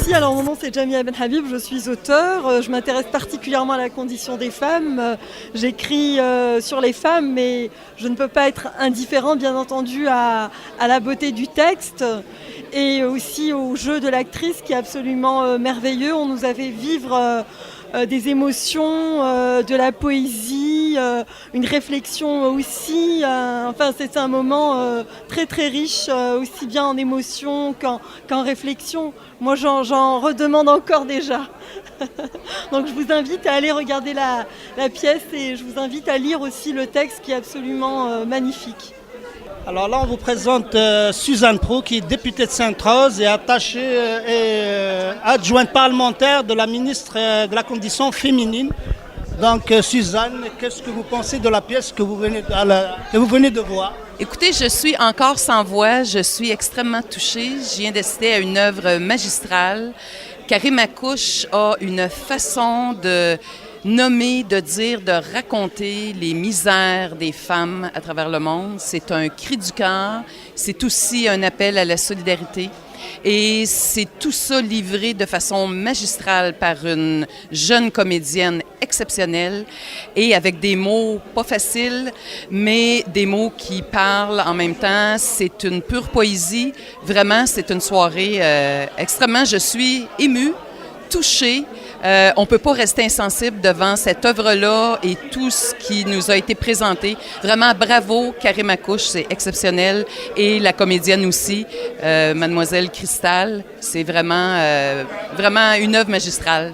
Merci, alors mon nom c'est Jamia Ben Habib, je suis auteure, je m'intéresse particulièrement à la condition des femmes, j'écris sur les femmes mais je ne peux pas être indifférent bien entendu à la beauté du texte et aussi au jeu de l'actrice qui est absolument merveilleux. On nous a fait vivre des émotions, de la poésie, une réflexion aussi. Enfin, c'est un moment très très riche, aussi bien en émotions qu'en réflexion. Moi, j'en redemande encore déjà. Donc, je vous invite à aller regarder la pièce et je vous invite à lire aussi le texte qui est absolument magnifique. Alors là, on vous présente Suzanne Prou, qui est députée de Sainte-Rose et attachée et adjointe parlementaire de la ministre de la Condition féminine. Donc Suzanne, qu'est-ce que vous pensez de la pièce que vous venez de voir? Écoutez, je suis encore sans voix, je suis extrêmement touchée. Je viens d'assister à une œuvre magistrale. Karim Akouche a une façon de nommer, de dire, de raconter les misères des femmes à travers le monde. C'est un cri du cœur, c'est aussi un appel à la solidarité. Et c'est tout ça livré de façon magistrale par une jeune comédienne exceptionnelle et avec des mots pas faciles, mais des mots qui parlent en même temps. C'est une pure poésie. Vraiment, c'est une soirée extrêmement... Je suis émue, touchée. On ne peut pas rester insensible devant cette œuvre-là et tout ce qui nous a été présenté. Vraiment, bravo, Karim Akouche, c'est exceptionnel. Et la comédienne aussi, Mademoiselle Cristal, c'est vraiment, vraiment une œuvre magistrale.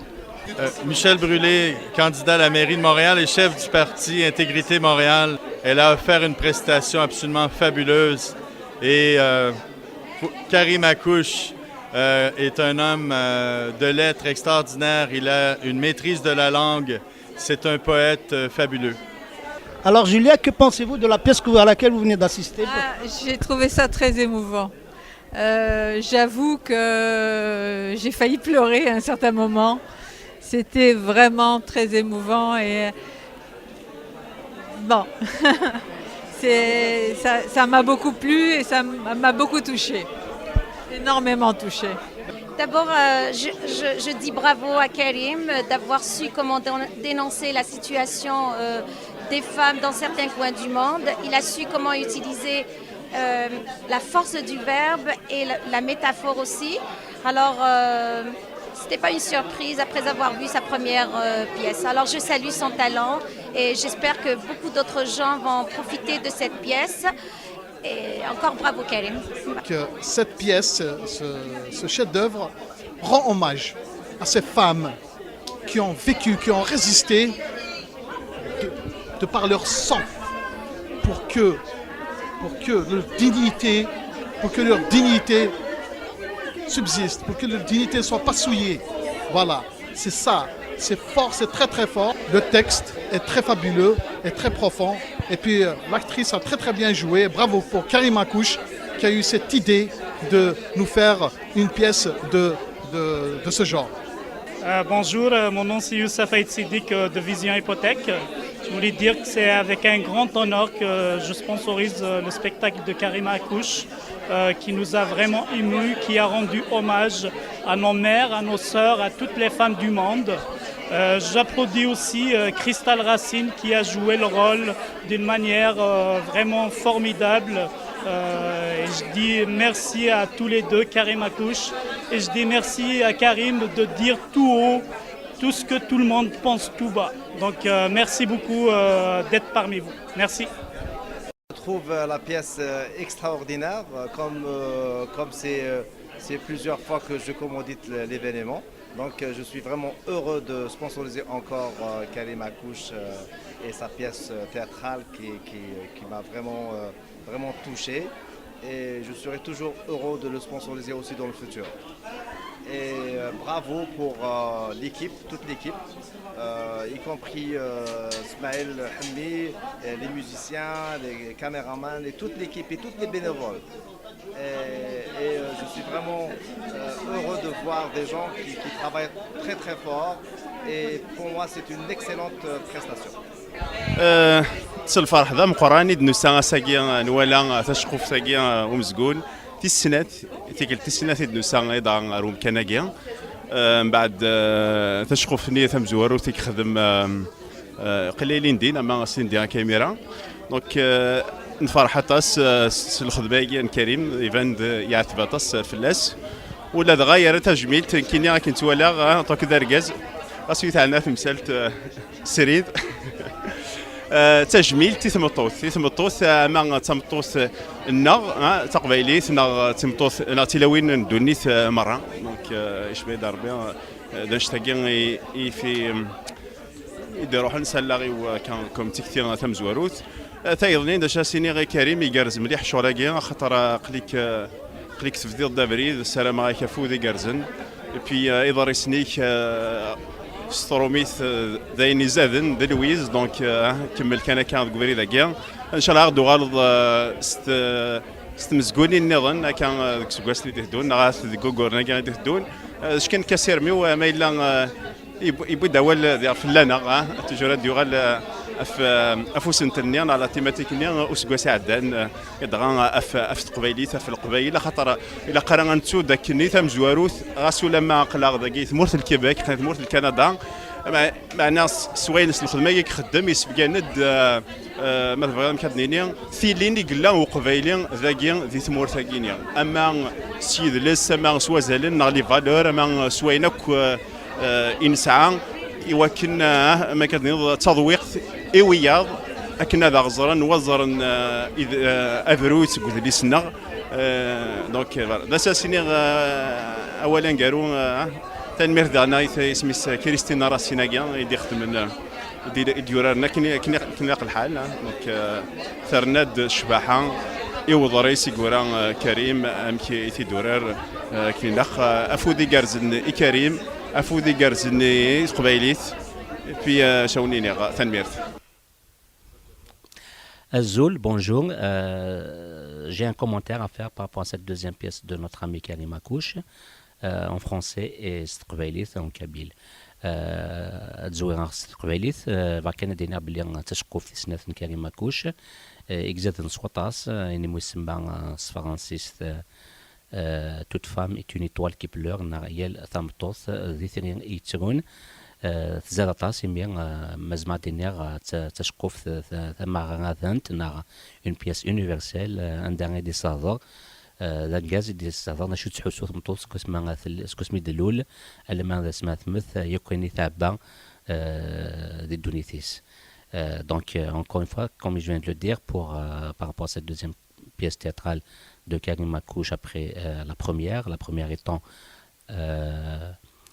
Michel Brûlé, candidat à la mairie de Montréal et chef du parti Intégrité Montréal. Elle a offert une prestation absolument fabuleuse. Et Karim Akouche est un homme de lettres extraordinaire. Il a une maîtrise de la langue. C'est un poète fabuleux. Alors Julia, que pensez-vous de la pièce à laquelle vous venez d'assister? J'ai trouvé ça très émouvant. J'avoue que j'ai failli pleurer à un certain moment. C'était vraiment très émouvant et bon, ça m'a beaucoup plu et ça m'a beaucoup touchée. Énormément touché. D'abord, je dis bravo à Karim d'avoir su comment dénoncer la situation des femmes dans certains coins du monde. Il a su comment utiliser la force du verbe et la métaphore aussi. Alors, c'était pas une surprise après avoir vu sa première pièce. Alors, je salue son talent et j'espère que beaucoup d'autres gens vont profiter de cette pièce. Et encore bravo Karim. Que cette pièce, ce chef-d'œuvre, rend hommage à ces femmes qui ont vécu, qui ont résisté de par leur sang pour que leur dignité subsiste, pour que leur dignité ne soit pas souillée. Voilà, c'est ça. C'est fort, c'est très très fort. Le texte est très fabuleux et très profond. Et puis l'actrice a très très bien joué. Bravo pour Karim Akouche qui a eu cette idée de nous faire une pièce de ce genre. Bonjour, mon nom c'est Youssef Aït Siddiq de Vision Hypothèque. Je voulais dire que c'est avec un grand honneur que je sponsorise le spectacle de Karim Akouche qui nous a vraiment émus, qui a rendu hommage à nos mères, à nos sœurs, à toutes les femmes du monde. J'applaudis aussi Cristal Racine qui a joué le rôle d'une manière vraiment formidable. Et je dis merci à tous les deux, Karim Akouche, et je dis merci à Karim de dire tout haut tout ce que tout le monde pense tout bas. Donc merci beaucoup d'être parmi vous. Merci. Je trouve la pièce extraordinaire, comme c'est plusieurs fois que je commandite l'événement. Donc je suis vraiment heureux de sponsoriser encore Karim Akouche et sa pièce théâtrale qui m'a vraiment touché. Et je serai toujours heureux de le sponsoriser aussi dans le futur. Et bravo pour l'équipe, toute l'équipe, y compris Smaël Hammi, les musiciens, les caméramans, et toute l'équipe et tous les bénévoles. Et je suis vraiment heureux de voir des gens qui travaillent très très fort. Et pour moi, c'est une excellente prestation. تسل الفرح ذا مقراني دنو ساعة ساقيا نوالا تشقف ساقيا ومزقون تسنات تيكل تسنات النساء ايضا روم كناكيا من بعد تشقف نيه مزوار وتيخدم قليلين دين اما سين ديال كاميرا دونك نفرح طاس الخدمه كريم ايفان يعتبر طاس فلاس ولا دغاير تجميل كيني كنت ولا طوك داركاز اسيت عندنا تمثالت سريد تجميل تيثمطوث ما تمطوث النغ تقبيليت نغ تمطوث نا تلاوين ندونيت مره دونك ايش بيد ربي داشتاكي في يديروح نسلاغي وكان كوم تكثير تمزواروت تايضني داشا سيني غي كريم يقرز مليح شوراكي خاطر قليك تفديض دابريد السلام عليك فودي قرزن بي ايضا ريسنيك ستروميث دايني زادن دلويز دونك كمل كان قبري ذاكيا ان شاء الله غدو غالض ستمزقوني النظن كان سكواس اللي تهدون غاث كوكورنا كان تهدون اش كان كاسيرمي وما الا يبو داول ديال فلانا تجرى ديال افوس نتنيان على تيماتيك نيان اسكواس عدان يدغا اف تقبيليت في القبيله خاطر الا قرا نتو داك نيثا مزواروث غاسو لما قلاغ داكي ثمورت الكيبيك ثمورت الكندا مع ناس سوينس الخدمه يخدم يسبقاند ما بغا كدنيني ثيليني قلا وقبيلين ذاكي ذي ثمورت كينيا اما سيد لس ما سوازالن نغلي فالور اما سوينك انسان يمكن ما كنظن تضويق ايوياض اكن هذا غزرا وزرا افروت قلت لي سنغ دونك لاساسيني اولا قالوا تنمير دانا اسمي كريستينا راسيناكيا يدي خدم ديورنا كنا الحال دونك ثرناد شباحه يوضريس يقورا كريم امكي تيدورر كينخ افودي كارزن كريم افودي كارزني قبيليت في شاونيني تنميرت. Azul, bonjour. J'ai un commentaire à faire par rapport à cette deuxième pièce de notre ami Karim Akouche en français et Strveilith en kabyle. تزوير ستقبيليث فكان دينا بلي تشقوف في سنة كريم ماكوش إجازة نسقطاس يعني مسمى فرانسيس toute femme est une étoile qui pleure ناريال ثامتوث ذي ثرين إيترون تزارطاس يمين مزمع دينير تشقوف ثمارا ذانت نا une pièce universelle un dernier des saveurs ذاكاز دي السفر نشو تحسو ثمطوط سكوسمي دلول ألمان ذا سما ثمث يكوني ثابا دي دونيثيس donc encore une fois comme je viens de le dire par rapport à cette deuxième pièce théâtrale de Karim Makouche après la première étant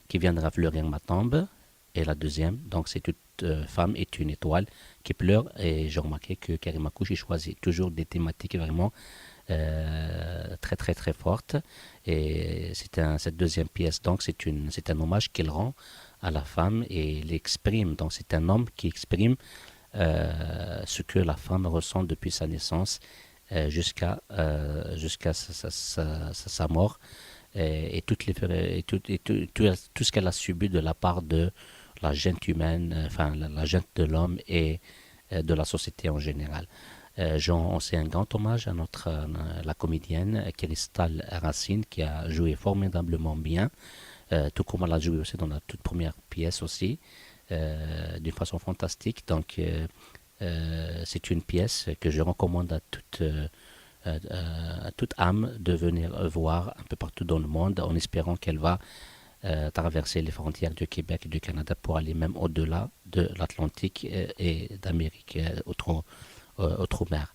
qui viendra fleurir ma tombe et la deuxième donc c'est toute femme est une étoile qui pleure et j'ai remarqué que Karim Makouche il choisit toujours des thématiques vraiment très très très forte et cette deuxième pièce donc c'est un hommage qu'il rend à la femme et il exprime donc c'est un homme qui exprime ce que la femme ressent depuis sa naissance jusqu'à sa mort et tout ce qu'elle a subi de la part de la gente humaine enfin la gente de l'homme et de la société en général. C'est un grand hommage à la comédienne Cristal Racine qui a joué formidablement bien, tout comme elle a joué aussi dans la toute première pièce aussi, d'une façon fantastique. Donc c'est une pièce que je recommande à toute âme de venir voir un peu partout dans le monde en espérant qu'elle va traverser les frontières du Québec et du Canada pour aller même au-delà de l'Atlantique et d'Amérique outre-mer.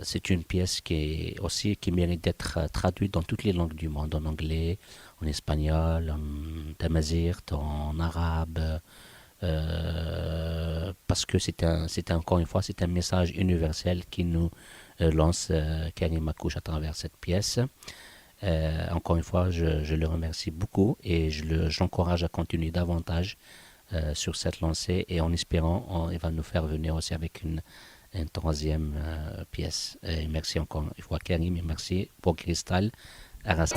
C'est une pièce qui mérite d'être traduite dans toutes les langues du monde, en anglais, en espagnol, en tamazight, en arabe, parce que c'est encore une fois c'est un message universel qui nous lance Karim Makouche à travers cette pièce. Encore une fois, je le remercie beaucoup et j'encourage à continuer davantage sur cette lancée et en espérant il va nous faire venir aussi avec une troisième pièce. Et merci encore une fois Karim et merci pour Cristal Arras.